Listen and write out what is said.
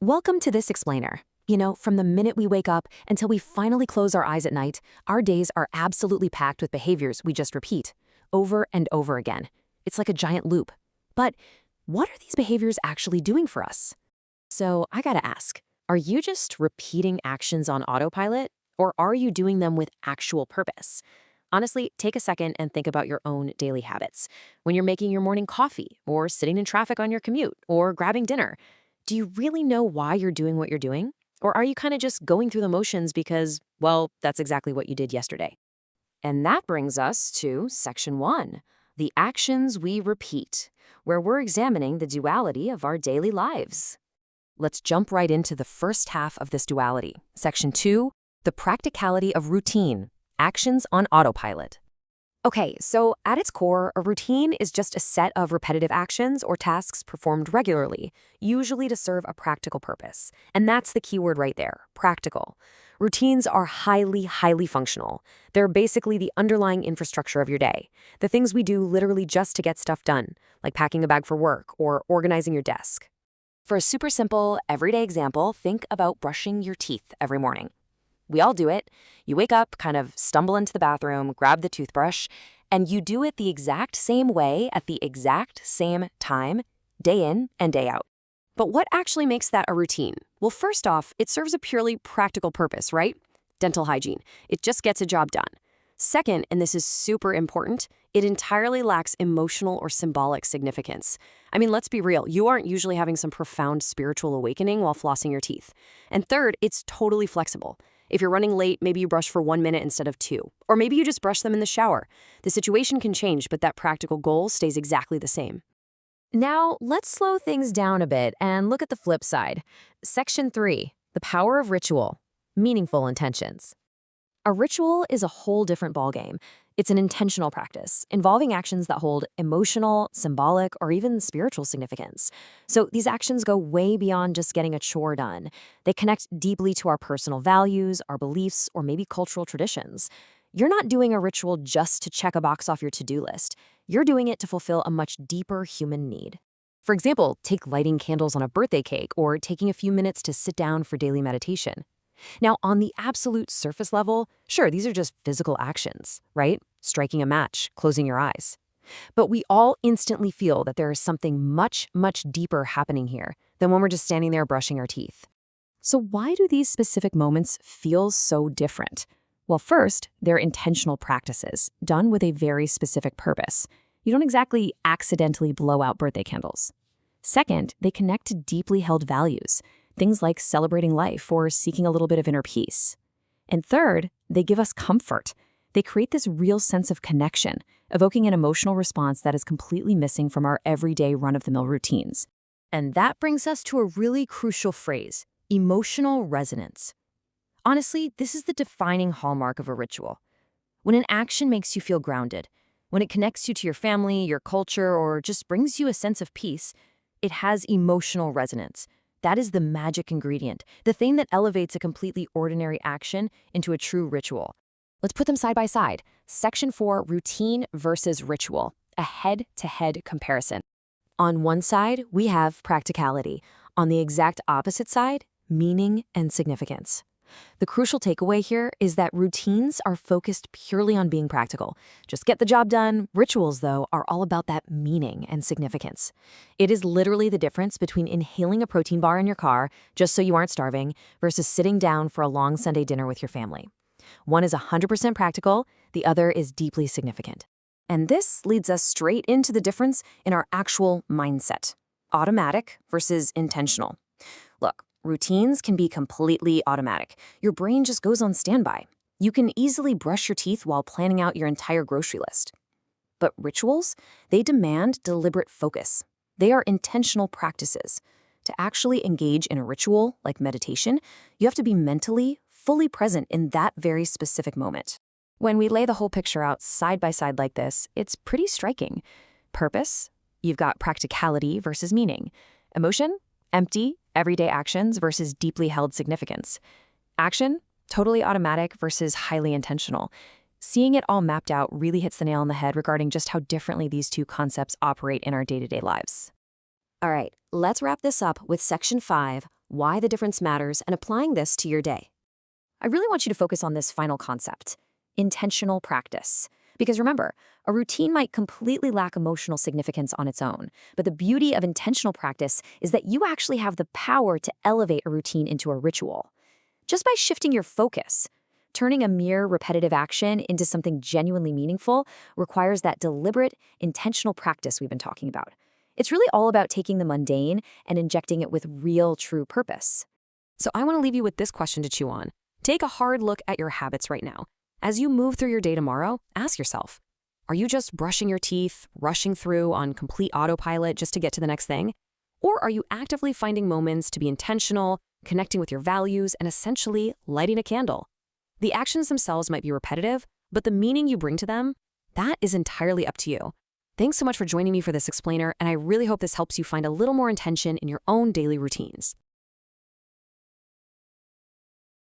Welcome to this explainer. From the minute we wake up until we finally close our eyes at night, our days are absolutely packed with behaviors we just repeat, over and over again. It's like a giant loop. But what are these behaviors actually doing for us? So I gotta ask, are you just repeating actions on autopilot, or are you doing them with actual purpose? Honestly, take a second and think about your own daily habits. When you're making your morning coffee, or sitting in traffic on your commute, or grabbing dinner, do you really know why you're doing what you're doing? Or are you kind of just going through the motions because, well, that's exactly what you did yesterday? And that brings us to section 1, the actions we repeat, where we're examining the duality of our daily lives. Let's jump right into the first half of this duality. Section 2, the practicality of routine, actions on autopilot. Okay, so at its core, a routine is just a set of repetitive actions or tasks performed regularly, usually to serve a practical purpose. And that's the key word right there, practical. Routines are highly functional. They're basically the underlying infrastructure of your day, the things we do literally just to get stuff done, like packing a bag for work or organizing your desk. For a super simple, everyday example, think about brushing your teeth every morning. We all do it. You wake up, kind of stumble into the bathroom, grab the toothbrush, and you do it the exact same way at the exact same time, day in and day out. But what actually makes that a routine? Well, first off, it serves a purely practical purpose, right? Dental hygiene. It just gets a job done. Second, and this is super important, it entirely lacks emotional or symbolic significance. I mean, let's be real, you aren't usually having some profound spiritual awakening while flossing your teeth. And third, it's totally flexible. If you're running late, maybe you brush for 1 minute instead of 2. Or maybe you just brush them in the shower. The situation can change, but that practical goal stays exactly the same. Now, let's slow things down a bit and look at the flip side. Section 3, the power of ritual, meaningful intentions. A ritual is a whole different ballgame. It's an intentional practice, involving actions that hold emotional, symbolic, or even spiritual significance. So these actions go way beyond just getting a chore done. They connect deeply to our personal values, our beliefs, or maybe cultural traditions. You're not doing a ritual just to check a box off your to-do list. You're doing it to fulfill a much deeper human need. For example, take lighting candles on a birthday cake or taking a few minutes to sit down for daily meditation. Now, on the absolute surface level, sure, these are just physical actions, right? Striking a match, closing your eyes. But we all instantly feel that there is something much deeper happening here than when we're just standing there brushing our teeth. So why do these specific moments feel so different? Well, first, they're intentional practices, done with a very specific purpose. You don't exactly accidentally blow out birthday candles. Second, they connect to deeply held values. Things like celebrating life or seeking a little bit of inner peace. And third, they give us comfort. They create this real sense of connection, evoking an emotional response that is completely missing from our everyday run-of-the-mill routines. And that brings us to a really crucial phrase, emotional resonance. Honestly, this is the defining hallmark of a ritual. When an action makes you feel grounded, when it connects you to your family, your culture, or just brings you a sense of peace, it has emotional resonance. That is the magic ingredient, the thing that elevates a completely ordinary action into a true ritual. Let's put them side by side. Section 4, routine versus ritual, a head-to-head comparison. On one side, we have practicality. On the exact opposite side, meaning and significance. The crucial takeaway here is that routines are focused purely on being practical. Just get the job done. Rituals, though, are all about that meaning and significance. It is literally the difference between inhaling a protein bar in your car just so you aren't starving versus sitting down for a long Sunday dinner with your family. One is 100% practical, the other is deeply significant. And this leads us straight into the difference in our actual mindset. Automatic versus intentional. Look, routines can be completely automatic. Your brain just goes on standby. You can easily brush your teeth while planning out your entire grocery list. But rituals, they demand deliberate focus. They are intentional practices. To actually engage in a ritual, like meditation, you have to be mentally, fully present in that very specific moment. When we lay the whole picture out side by side like this, it's pretty striking. Purpose, you've got practicality versus meaning. Emotion, empty, everyday actions versus deeply held significance. Action, totally automatic versus highly intentional. Seeing it all mapped out really hits the nail on the head regarding just how differently these two concepts operate in our day-to-day lives. All right, let's wrap this up with Section 5, why the difference matters, and applying this to your day. I really want you to focus on this final concept, intentional practice. Because remember, a routine might completely lack emotional significance on its own, but the beauty of intentional practice is that you actually have the power to elevate a routine into a ritual. Just by shifting your focus, turning a mere repetitive action into something genuinely meaningful requires that deliberate, intentional practice we've been talking about. It's really all about taking the mundane and injecting it with real, true purpose. So I want to leave you with this question to chew on. Take a hard look at your habits right now. As you move through your day tomorrow, ask yourself, are you just brushing your teeth, rushing through on complete autopilot just to get to the next thing? Or are you actively finding moments to be intentional, connecting with your values, and essentially lighting a candle? The actions themselves might be repetitive, but the meaning you bring to them, that is entirely up to you. Thanks so much for joining me for this explainer, and I really hope this helps you find a little more intention in your own daily routines.